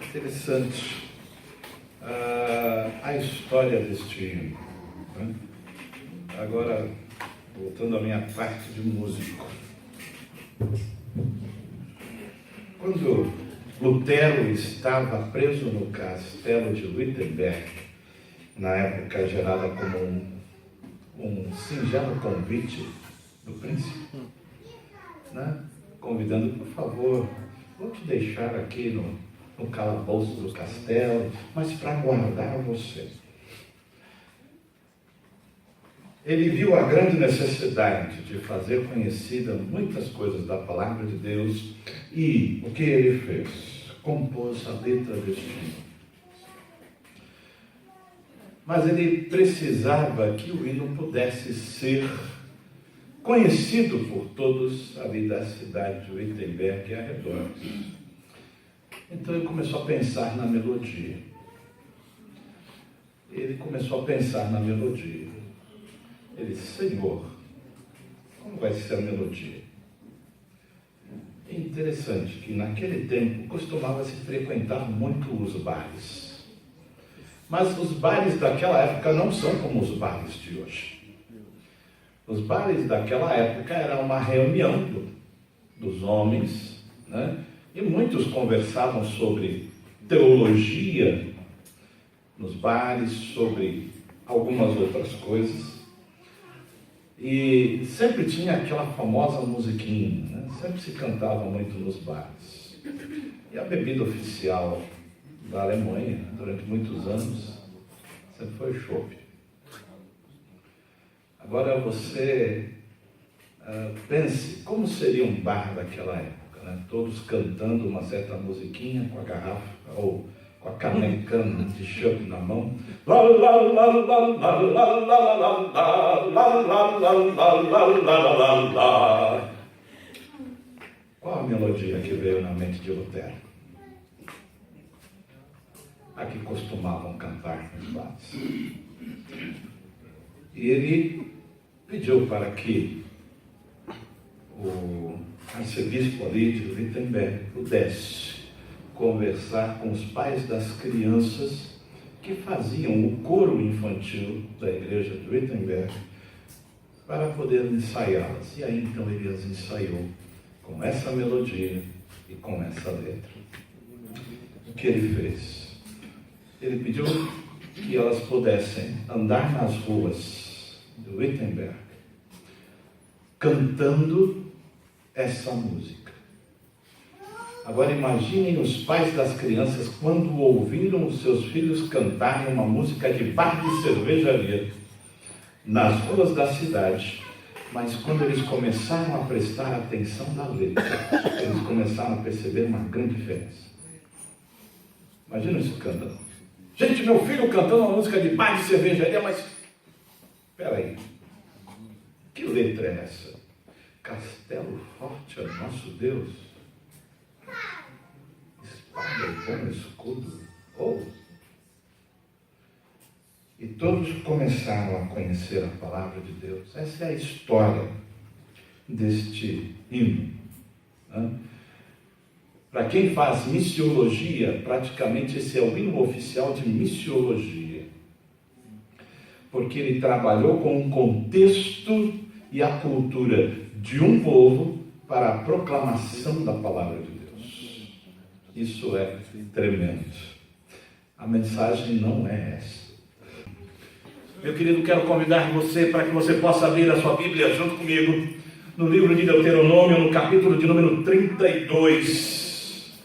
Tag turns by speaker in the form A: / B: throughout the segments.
A: Interessante a história deste hino, né? Agora, voltando à minha parte de músico. Quando Lutero estava preso no castelo de Wittenberg, na época gerada como um singelo convite do príncipe, né? Convidando, por favor, vou te deixar aqui no calabouço do castelo, mas para guardar você. Ele viu a grande necessidade de fazer conhecida muitas coisas da palavra de Deus e o que ele fez? Compôs a letra deste hino. Mas ele precisava que o hino pudesse ser conhecido por todos ali da cidade de Wittenberg e arredores. Então ele começou a pensar na melodia. Ele disse, Senhor, como vai ser a melodia? É interessante que naquele tempo costumava-se frequentar muito os bares. Mas os bares daquela época não são como os bares de hoje. Os bares daquela época era uma reunião dos homens, né? E muitos conversavam sobre teologia nos bares, sobre algumas outras coisas. E sempre tinha aquela famosa musiquinha, né? Sempre se cantava muito nos bares. E a bebida oficial da Alemanha, durante muitos anos, sempre foi o chopp. Agora você pense como seria um bar daquela época, né? Todos cantando uma certa musiquinha com a garrafa ou com a canecana de chopp na mão. Qual a melodia que veio na mente de Lutero? A que costumavam cantar nos bares. E ele pediu para que o arcebispo ali de Wittenberg pudesse conversar com os pais das crianças que faziam o coro infantil da igreja de Wittenberg para poder ensaiá-las. E aí então ele as ensaiou com essa melodia e com essa letra. O que ele fez? Ele pediu que elas pudessem andar nas ruas de Wittenberg cantando essa música. Agora imaginem os pais das crianças quando ouviram os seus filhos cantarem uma música de bar de cervejaria nas ruas da cidade, mas quando eles começaram a prestar atenção na letra, eles começaram a perceber uma grande diferença. Imagina isso cantando. Gente, meu filho cantando uma música de bar de cervejaria, mas espera aí, que letra é essa? Castelo forte é nosso Deus, espada e bom escudo. Oh! E todos começaram a conhecer a palavra de Deus. Essa é a história deste hino, né? Para quem faz missiologia, praticamente esse é o hino oficial de missiologia, porque ele trabalhou com o contexto e a cultura de um povo para a proclamação da palavra de Deus. Isso é tremendo. A mensagem não é essa. Meu querido, quero convidar você para que você possa abrir a sua Bíblia junto comigo no livro de Deuteronômio, no capítulo de número 32.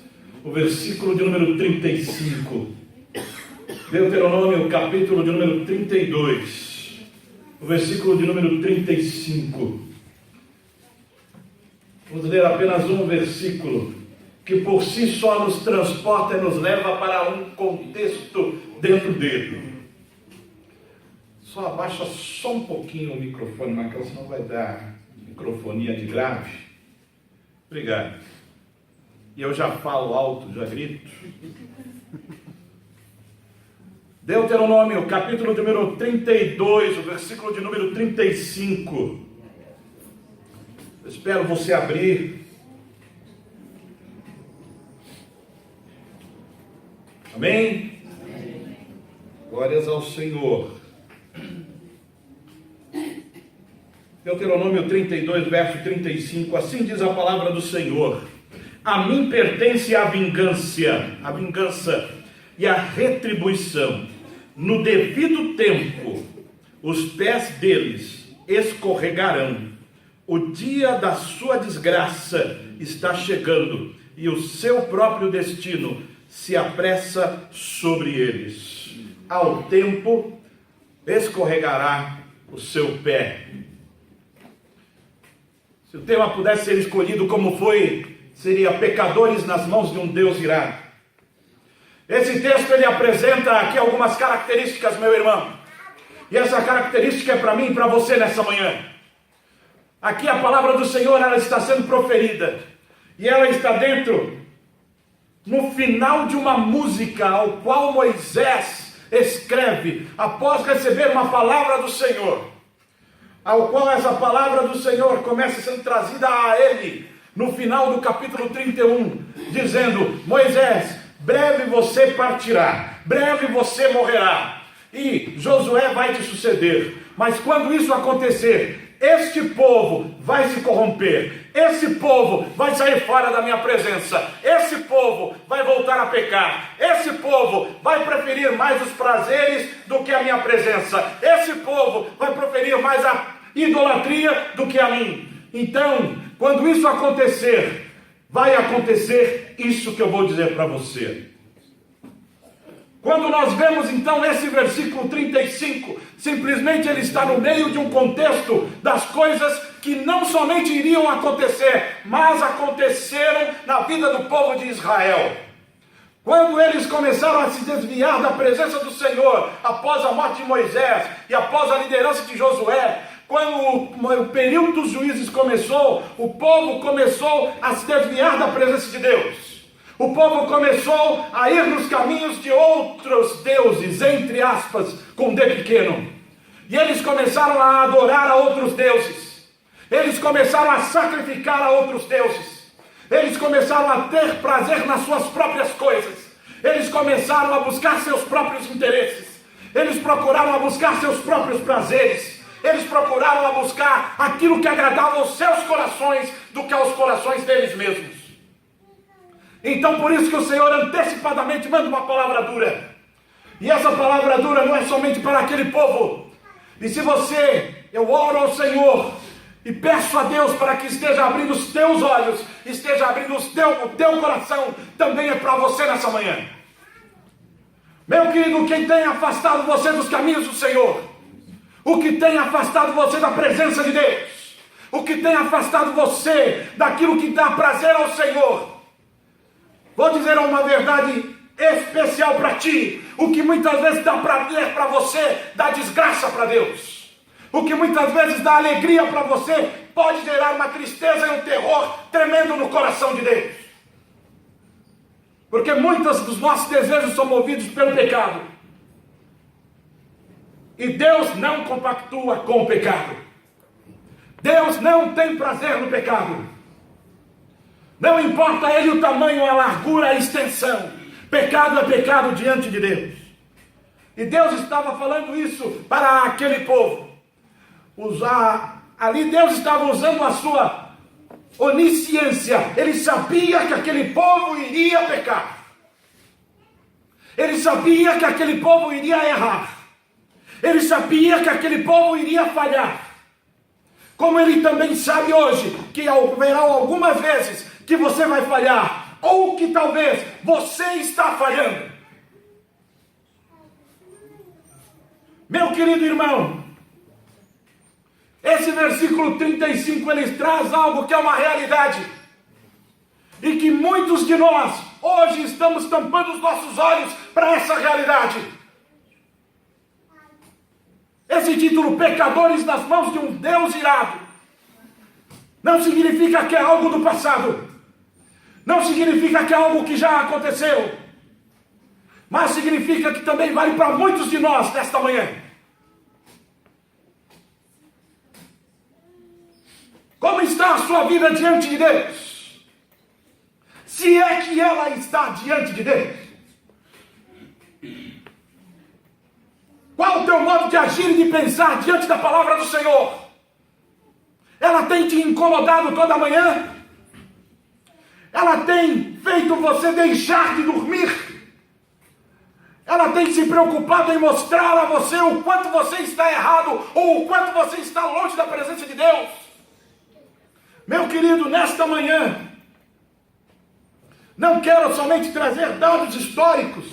A: O versículo de número 35. Deuteronômio, capítulo de número 32. O versículo de número 35. Vamos ler apenas um versículo, que por si só nos transporta e nos leva para um contexto dentro dele. Só abaixa só um pouquinho o microfone, Marcão, senão vai dar microfonia de grave. Obrigado. E eu já falo alto, já grito. Deuteronômio, capítulo de número 32, o versículo de número 35. Eu espero você abrir. Amém? Amém. Glórias ao Senhor. Deuteronômio 32, verso 35, assim diz a palavra do Senhor: a mim pertence a vingança e a retribuição. No devido tempo, os pés deles escorregarão. O dia da sua desgraça está chegando, e o seu próprio destino se apressa sobre eles. Ao tempo, escorregará o seu pé. Se o tema pudesse ser escolhido como foi, seria pecadores nas mãos de um Deus irado. Esse texto ele apresenta aqui algumas características, meu irmão. E essa característica é para mim e para você nessa manhã. Aqui a palavra do Senhor, ela está sendo proferida. E ela está dentro, no final de uma música, ao qual Moisés escreve, após receber uma palavra do Senhor. Ao qual essa palavra do Senhor começa sendo trazida a ele, no final do capítulo 31, dizendo: Moisés, breve você partirá, breve você morrerá, e Josué vai te suceder. Mas quando isso acontecer, este povo vai se corromper, esse povo vai sair fora da minha presença, esse povo vai voltar a pecar, esse povo vai preferir mais os prazeres do que a minha presença, esse povo vai preferir mais a idolatria do que a mim. Então, quando isso acontecer, vai acontecer isso que eu vou dizer para você. Quando nós vemos então esse versículo 35, simplesmente ele está no meio de um contexto das coisas que não somente iriam acontecer, mas aconteceram na vida do povo de Israel. Quando eles começaram a se desviar da presença do Senhor, após a morte de Moisés e após a liderança de Josué, quando o período dos juízes começou, o povo começou a se desviar da presença de Deus. O povo começou a ir nos caminhos de outros deuses, entre aspas, com D pequeno. E eles começaram a adorar a outros deuses. Eles começaram a sacrificar a outros deuses. Eles começaram a ter prazer nas suas próprias coisas. Eles começaram a buscar seus próprios interesses. Eles procuraram a buscar seus próprios prazeres. Eles procuraram a buscar aquilo que agradava aos seus corações do que aos corações deles mesmos. Então por isso que o Senhor antecipadamente manda uma palavra dura. E essa palavra dura não é somente para aquele povo. E se eu oro ao Senhor e peço a Deus para que esteja abrindo os teus olhos, esteja abrindo o teu coração, também é para você nessa manhã. Meu querido, quem tem afastado você dos caminhos do Senhor, o que tem afastado você da presença de Deus, o que tem afastado você daquilo que dá prazer ao Senhor, vou dizer uma verdade especial para ti: o que muitas vezes dá prazer para você, dá desgraça para Deus. O que muitas vezes dá alegria para você, pode gerar uma tristeza e um terror tremendo no coração de Deus. Porque muitos dos nossos desejos são movidos pelo pecado. E Deus não compactua com o pecado. Deus não tem prazer no pecado. Não importa a ele o tamanho, a largura, a extensão. Pecado é pecado diante de Deus. E Deus estava falando isso para aquele povo. Ali Deus estava usando a sua onisciência. Ele sabia que aquele povo iria pecar. Ele sabia que aquele povo iria errar. Ele sabia que aquele povo iria falhar. Como ele também sabe hoje que haverá algumas vezes que você vai falhar, ou que talvez você está falhando. Meu querido irmão, esse versículo 35, ele traz algo que é uma realidade, e que muitos de nós hoje estamos tampando os nossos olhos para essa realidade. Esse título, pecadores nas mãos de um Deus irado, não significa que é algo do passado, não significa que é algo que já aconteceu, mas significa que também vale para muitos de nós nesta manhã. Como está a sua vida diante de Deus? Se é que ela está diante de Deus. agir e de pensar diante da palavra do Senhor? Ela tem te incomodado toda manhã? Ela tem feito você deixar de dormir? Ela tem se preocupado em mostrar a você o quanto você está errado ou o quanto você está longe da presença de Deus? Meu querido, nesta manhã, não quero somente trazer dados históricos,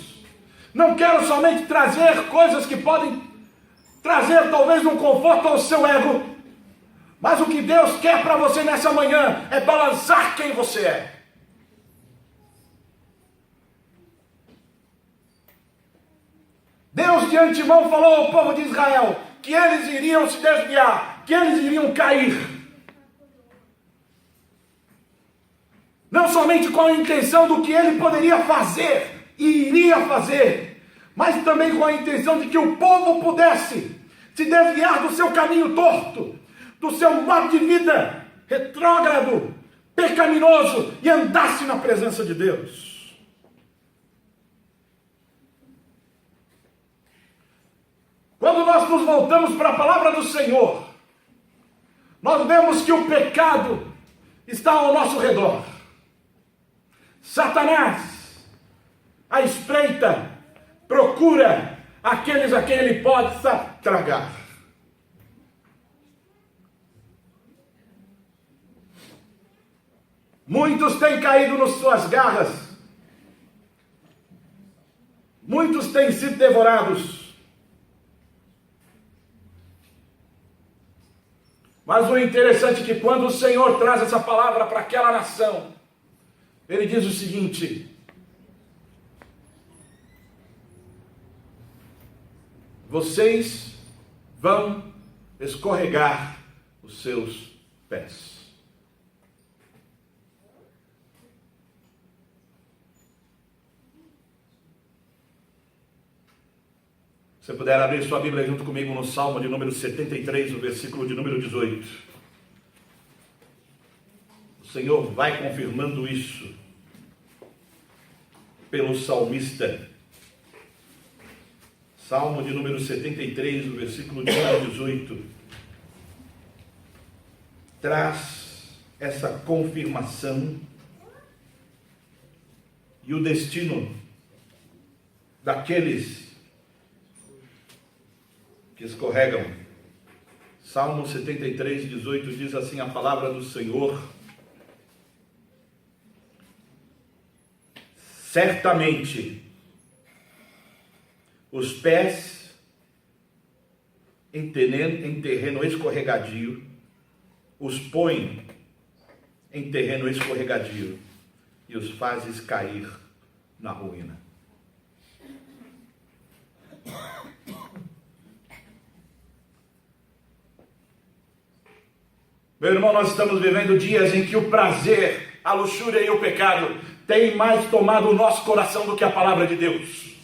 A: não quero somente trazer coisas que podem trazer talvez um conforto ao seu ego, mas o que Deus quer para você nessa manhã é balançar quem você é. Deus de antemão falou ao povo de Israel que eles iriam se desviar, que eles iriam cair. Não somente com a intenção do que ele poderia fazer e iria fazer, mas também com a intenção de que o povo pudesse se desviar do seu caminho torto, do seu modo de vida retrógrado, pecaminoso, e andasse na presença de Deus. Quando nós nos voltamos para a palavra do Senhor, nós vemos que o pecado está ao nosso redor. Satanás, à espreita, procura aqueles a quem ele possa tragar. Muitos têm caído nas suas garras. Muitos têm sido devorados. Mas o interessante é que quando o Senhor traz essa palavra para aquela nação, Ele diz o seguinte: vocês vão escorregar os seus pés. Se você puder abrir sua Bíblia junto comigo no Salmo de número 73, no versículo de número 18. O Senhor vai confirmando isso pelo salmista. Salmo de número 73, no versículo de número 18. Traz essa confirmação e o destino daqueles que escorregam. Salmo 73, 18 diz assim a palavra do Senhor: certamente os pés em terreno escorregadio os põem em terreno escorregadio e os fazes cair na ruína. Meu irmão, nós estamos vivendo dias em que o prazer, a luxúria e o pecado têm mais tomado o nosso coração do que a palavra de Deus.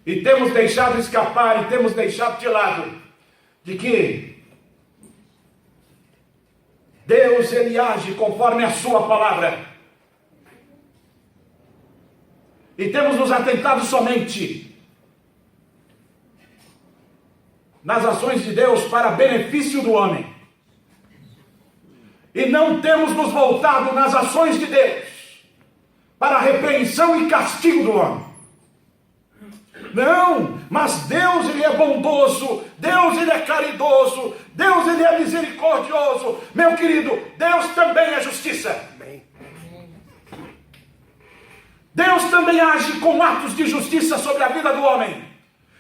A: E temos deixado escapar e temos deixado de lado de que Deus, Ele age conforme a sua palavra. E temos nos atentado somente nas ações de Deus para benefício do homem. E não temos nos voltado nas ações de Deus para a repreensão e castigo do homem. Não, mas Deus, Ele é bondoso, Deus, Ele é caridoso, Deus, Ele é misericordioso. Meu querido, Deus também é justiça. Deus também age com atos de justiça sobre a vida do homem,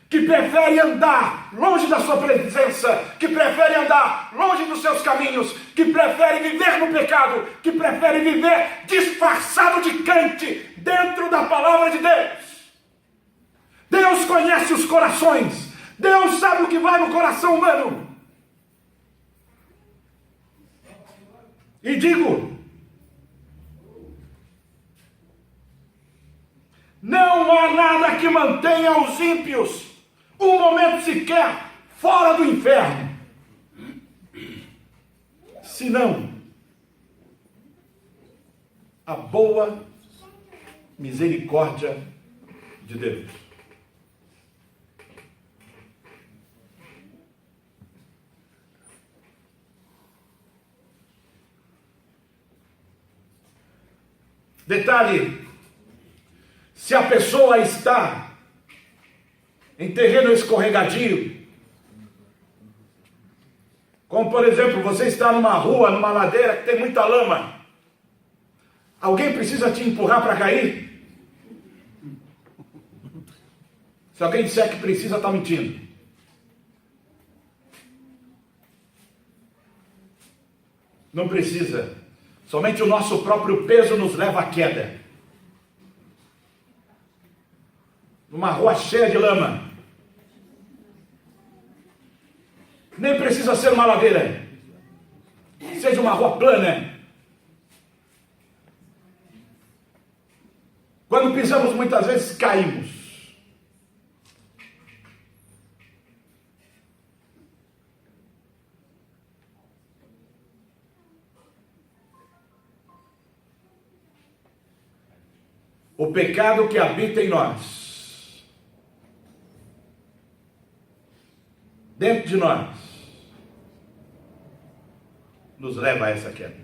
A: que prefere andar longe da sua presença, que prefere andar longe dos seus caminhos, que prefere viver no pecado, que prefere viver disfarçado de crente dentro da palavra de Deus. Deus conhece os corações, Deus sabe o que vai no coração humano. E digo, não há nada que mantenha os ímpios um momento sequer fora do inferno, senão a boa misericórdia de Deus. Detalhe, se a pessoa está em terreno escorregadio, como por exemplo, você está numa rua, numa ladeira que tem muita lama, alguém precisa te empurrar para cair? Se alguém disser que precisa, está mentindo. Não precisa. Somente o nosso próprio peso nos leva à queda. Numa rua cheia de lama. Nem precisa ser uma ladeira. Seja uma rua plana. Quando pisamos, muitas vezes caímos. O pecado que habita em nós, dentro de nós, nos leva a essa queda.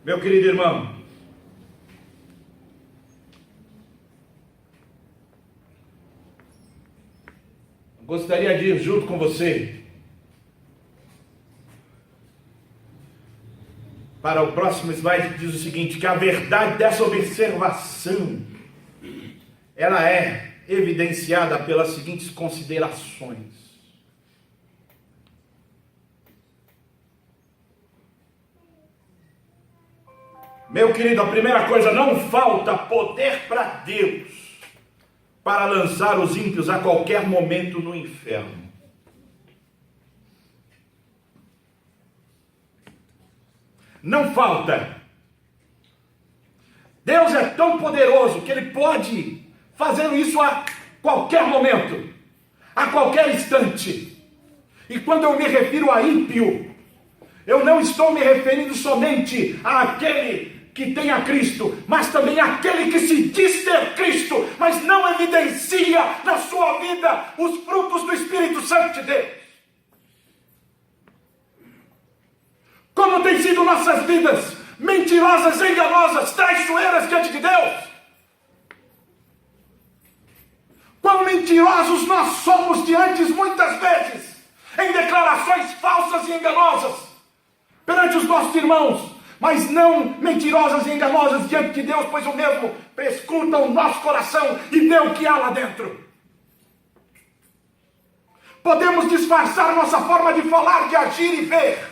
A: Meu querido irmão, gostaria de ir junto com você para o próximo slide, que diz o seguinte, que a verdade dessa observação, ela é evidenciada pelas seguintes considerações. Meu querido, a primeira coisa, não falta poder para Deus para lançar os ímpios a qualquer momento no inferno. Não falta. Deus é tão poderoso que Ele pode fazer isso a qualquer momento, a qualquer instante. E quando eu me refiro a ímpio, eu não estou me referindo somente àquele que tem a Cristo, mas também àquele que se diz ter Cristo, mas não evidencia na sua vida os frutos do Espírito Santo de Deus. Como tem sido nossas vidas mentirosas, enganosas, traiçoeiras diante de Deus? Quão mentirosos nós somos diante, muitas vezes, em declarações falsas e enganosas perante os nossos irmãos, mas não mentirosas e enganosas diante de Deus, pois o mesmo prescruta o nosso coração e vê o que há lá dentro. Podemos disfarçar nossa forma de falar, de agir e ver,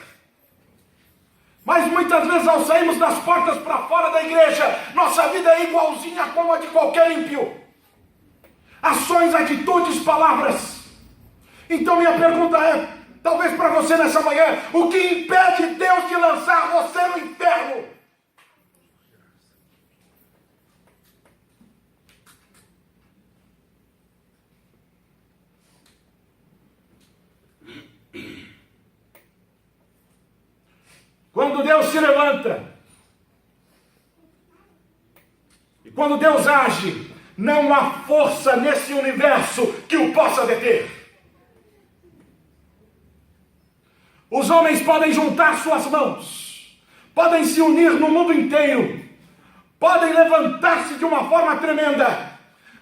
A: mas muitas vezes ao sairmos das portas para fora da igreja, nossa vida é igualzinha como a de qualquer ímpio. Ações, atitudes, palavras. Então minha pergunta é, talvez para você nessa manhã, o que impede Deus de lançar você no inferno? Quando Deus se levanta, e quando Deus age, não há força nesse universo que o possa deter. Os homens podem juntar suas mãos, podem se unir no mundo inteiro, podem levantar-se de uma forma tremenda,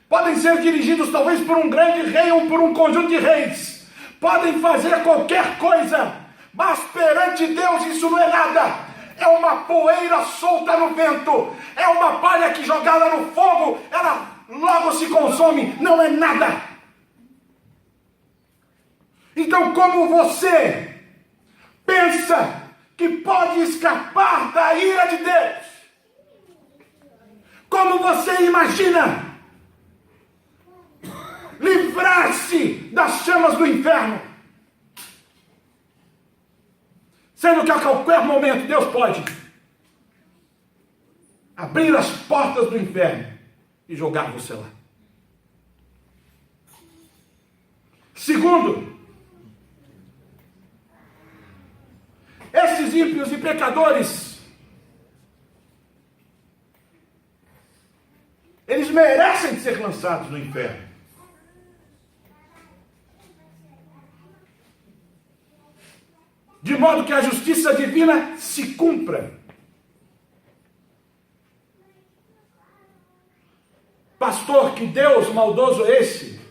A: podem ser dirigidos talvez por um grande rei ou por um conjunto de reis, podem fazer qualquer coisa, mas perante Deus isso não é nada. É uma poeira solta no vento, é uma palha que jogada no fogo, ela logo se consome, não é nada. Então, como você pensa que pode escapar da ira de Deus? Como você imagina livrar-se das chamas do inferno? Sendo que a qualquer momento Deus pode abrir as portas do inferno e jogar você lá. Segundo, esses ímpios e pecadores, eles merecem ser lançados no inferno. de modo que a justiça divina se cumpra. Pastor, que Deus maldoso é esse?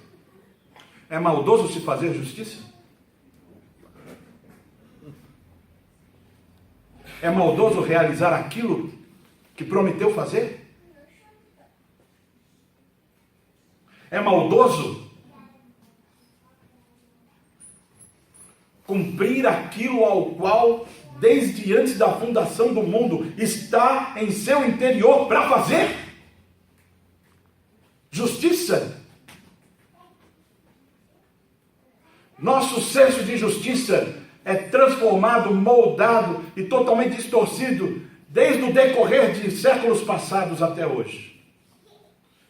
A: É maldoso se fazer justiça? É maldoso realizar aquilo que prometeu fazer? É maldoso cumprir aquilo ao qual, desde antes da fundação do mundo, está em seu interior para fazer? Justiça. Nosso senso de justiça é transformado, moldado e totalmente distorcido desde o decorrer de séculos passados até hoje.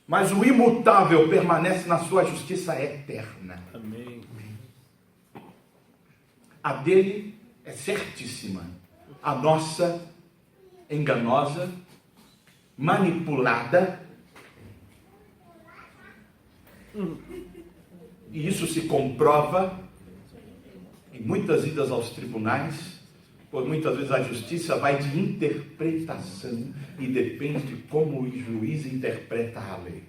A: Mas o imutável permanece na sua justiça eterna.
B: Amém.
A: A dele é certíssima. A nossa, enganosa, manipulada. E isso se comprova em muitas idas aos tribunais, pois muitas vezes a justiça vai de interpretação e depende de como o juiz interpreta a lei.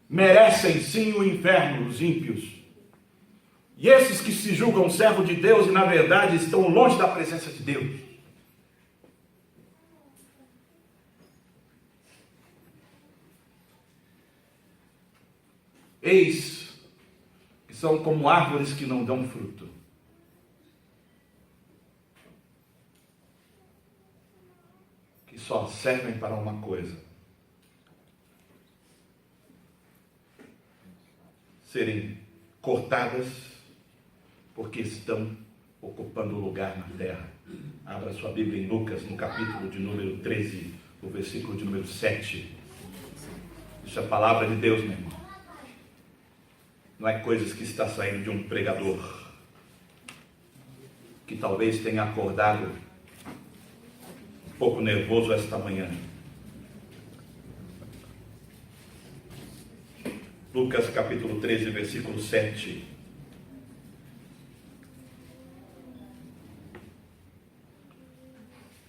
A: Merecem sim o inferno os ímpios. E esses que se julgam servo de Deus e na verdade estão longe da presença de Deus. Eis que são como árvores que não dão fruto. Que só servem para uma coisa: serem cortadas, porque estão ocupando lugar na terra. Abra sua Bíblia em Lucas, no capítulo de número 13, no versículo de número 7. Isso é a palavra de Deus, meu irmão. Não é coisas que está saindo de um pregador que talvez tenha acordado um pouco nervoso esta manhã. Lucas capítulo 13, versículo 7.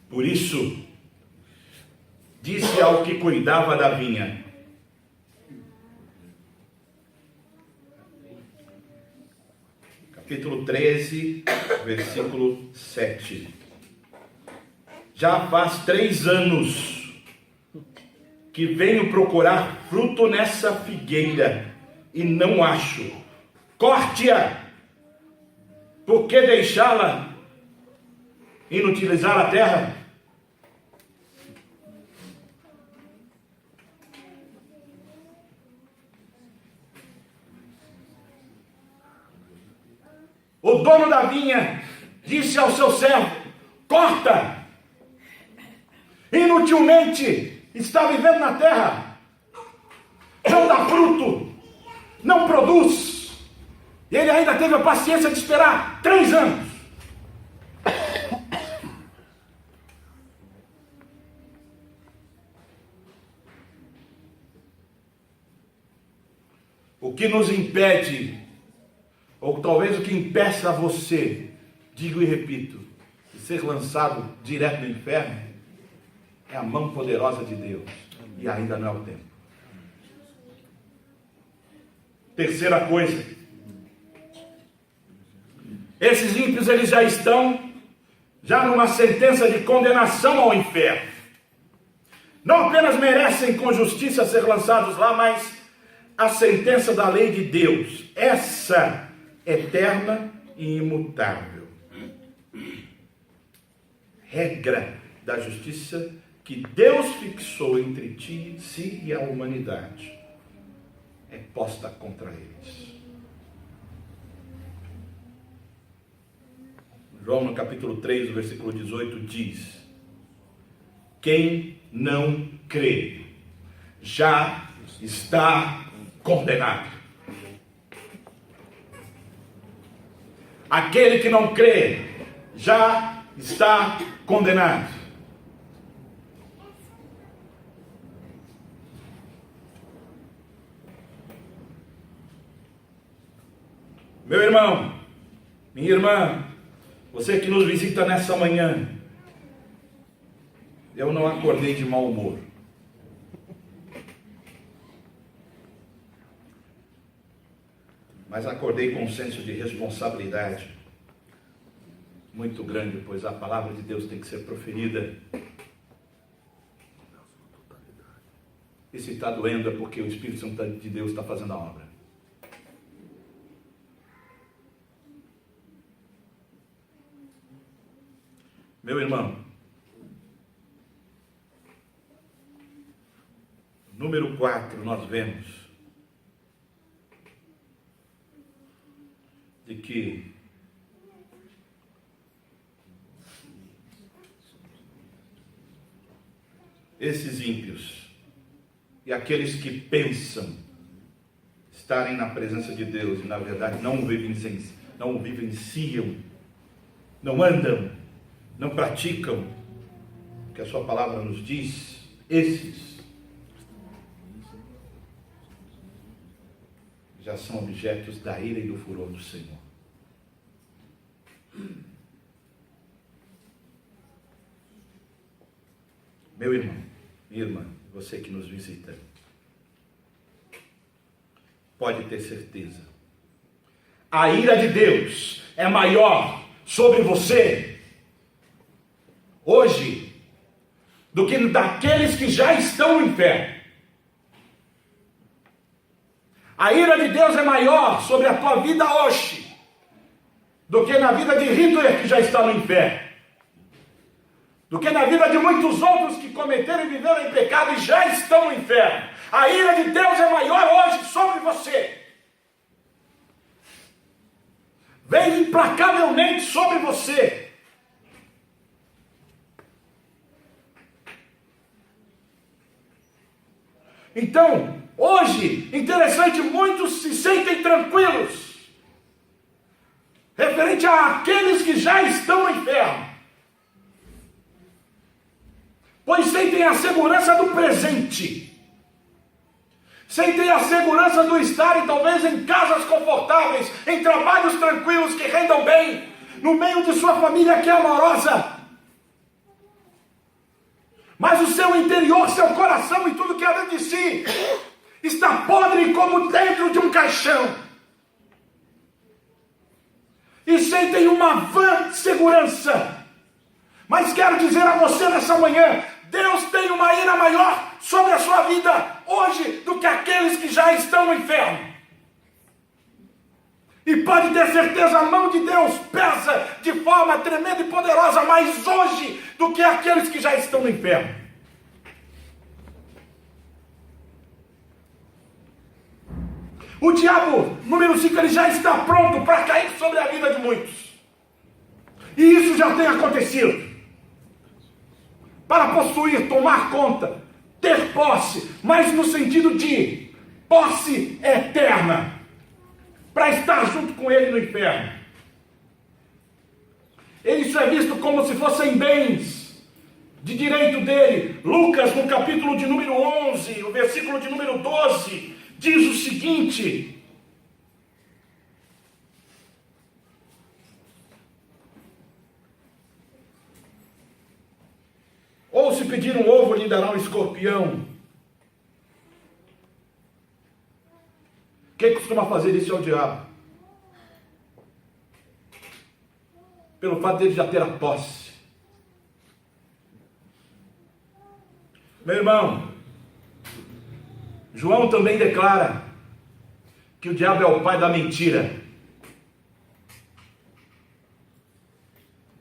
A: Por isso, disse ao que cuidava da vinha: capítulo 13, versículo 7. Já faz 3 anos que venho procurar fruto nessa figueira e não acho. Corte-a, por que deixá-la inutilizar a terra? O dono da vinha disse ao seu servo: corta! Inutilmente está vivendo na terra, não dá fruto, não produz. E ele ainda teve a paciência de esperar 3 anos. O que nos impede, ou talvez o que impeça você, digo e repito, de ser lançado direto no inferno, é a mão poderosa de Deus. E ainda não é o tempo. Terceira coisa: esses ímpios, eles já estão numa sentença de condenação ao inferno. Não apenas merecem com justiça ser lançados lá, mas a sentença da lei de Deus, essa eterna e imutável regra da justiça que Deus fixou entre si e a humanidade, é posta contra eles. João, no capítulo 3, versículo 18, diz: quem não crê já está condenado. Aquele que não crê já está condenado. Meu irmão, minha irmã, você que nos visita nessa manhã, eu não acordei de mau humor. Mas acordei com um senso de responsabilidade muito grande, pois a palavra de Deus tem que ser proferida. E se está doendo é porque o Espírito Santo de Deus está fazendo a obra. Meu irmão, número 4, nós vemos de que esses ímpios e aqueles que pensam estarem na presença de Deus e na verdade não o vivenciam, não andam, não praticam o que a sua palavra nos diz, esses já são objetos da ira e do furor do Senhor. Meu irmão, minha irmã, você que nos visita, pode ter certeza, a ira de Deus é maior sobre você hoje do que daqueles que já estão no inferno. A ira de Deus é maior sobre a tua vida hoje do que na vida de Hitler, que já está no inferno, do que na vida de muitos outros que cometeram e viveram em pecado e já estão no inferno. A ira de Deus é maior hoje sobre você. Vem implacavelmente sobre você. Então, hoje, interessante, muitos se sentem tranquilos referente àqueles que já estão no inferno, pois sentem a segurança do presente, sentem a segurança do estar e talvez em casas confortáveis, em trabalhos tranquilos que rendam bem, no meio de sua família que é amorosa. Mas o seu interior, seu coração e tudo que há dentro de si está podre como dentro de um caixão. E sentem uma vã segurança. Mas quero dizer a você nessa manhã, Deus tem uma ira maior sobre a sua vida hoje do que aqueles que já estão no inferno. E pode ter certeza, a mão de Deus pesa de forma tremenda e poderosa mais hoje do que aqueles que já estão no inferno. O diabo, número 5, ele já está pronto para cair sobre a vida de muitos. E isso já tem acontecido. Para possuir, tomar conta, ter posse, mas no sentido de posse eterna, para estar junto com ele no inferno. Isso é visto como se fossem bens de direito dele. Lucas, no capítulo de número 11, o versículo de número 12, diz o seguinte: ou se pedir um ovo, lhe dará um escorpião. Quem costuma fazer isso é o diabo. Pelo fato dele já ter a posse. Meu irmão, João também declara que o diabo é o pai da mentira.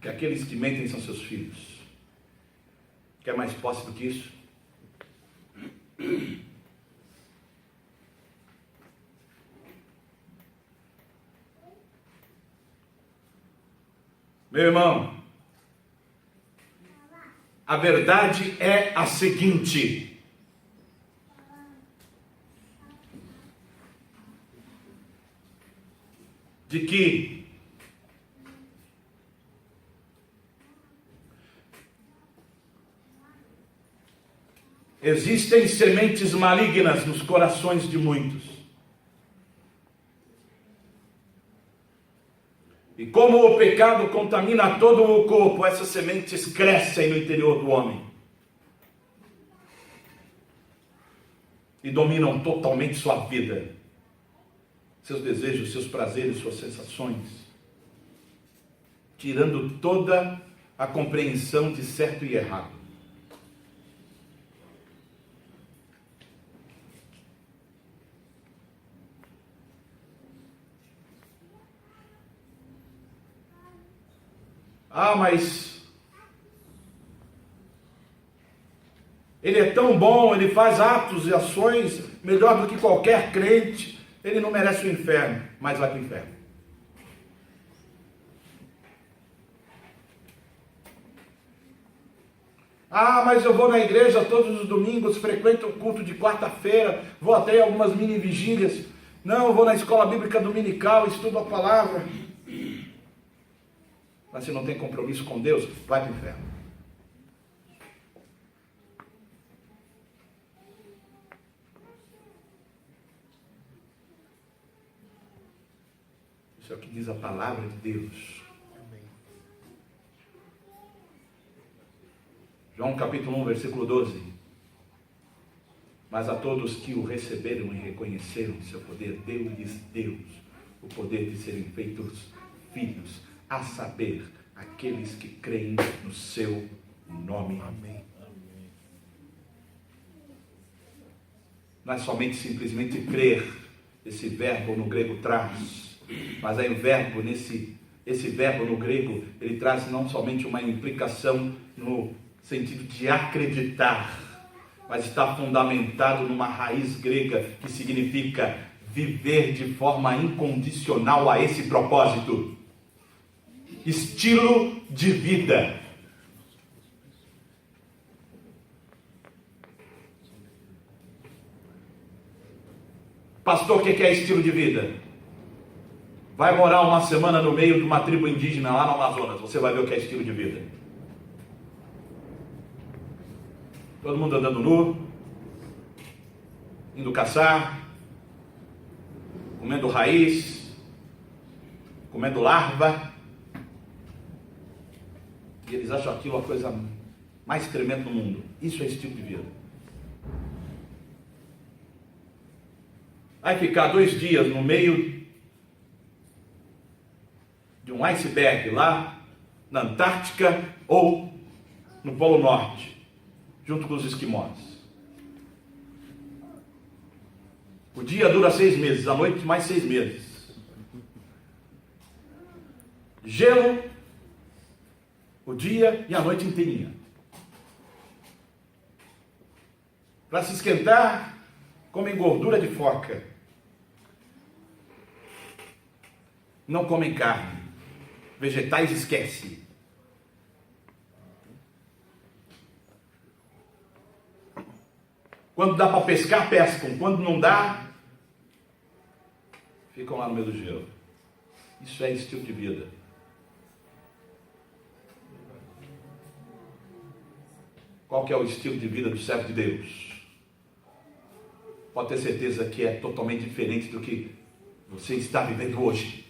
A: Que aqueles que mentem são seus filhos. Quer mais posse do que isso? Meu irmão, a verdade é a seguinte: de que existem sementes malignas nos corações de muitos. E como o pecado contamina todo o corpo, essas sementes crescem no interior do homem. E dominam totalmente sua vida, seus desejos, seus prazeres, suas sensações, tirando toda a compreensão de certo e errado. Ah, mas ele é tão bom, ele faz atos e ações melhor do que qualquer crente, ele não merece o inferno, mas vai para o inferno. Ah, mas eu vou na igreja todos os domingos, frequento o culto de quarta-feira, vou até algumas mini vigílias. Não, eu vou na escola bíblica dominical, estudo a palavra. Mas se não tem compromisso com Deus, vai para o inferno. Isso é o que diz a palavra de Deus. João capítulo 1, versículo 12. Mas a todos que o receberam e reconheceram seu poder, deu-lhes Deus o poder de serem feitos filhos, a saber, aqueles que creem no seu nome. Amém. Não é somente simplesmente crer, esse verbo no grego traz, mas é um verbo esse verbo no grego, ele traz não somente uma implicação no sentido de acreditar, mas está fundamentado numa raiz grega que significa viver de forma incondicional a esse propósito. Estilo de vida. Pastor, o que é estilo de vida? Vai morar uma semana no meio de uma tribo indígena lá no Amazonas, você vai ver o que é estilo de vida. Todo mundo andando nu, indo caçar, comendo raiz, comendo larva. E eles acham aquilo a coisa mais tremenda do mundo. Isso é estilo de vida. Vai ficar 2 dias no meio de um iceberg lá na Antártica ou no Polo Norte, junto com os esquimós. O dia dura 6 meses, a noite mais 6 meses. Gelo, o dia e a noite inteirinha. Para se esquentar, comem gordura de foca. Não comem carne. Vegetais esquece. Quando dá para pescar, pescam. Quando não dá, ficam lá no meio do gelo. Isso é estilo de vida. Qual que é o estilo de vida do servo de Deus? Pode ter certeza que é totalmente diferente do que você está vivendo hoje.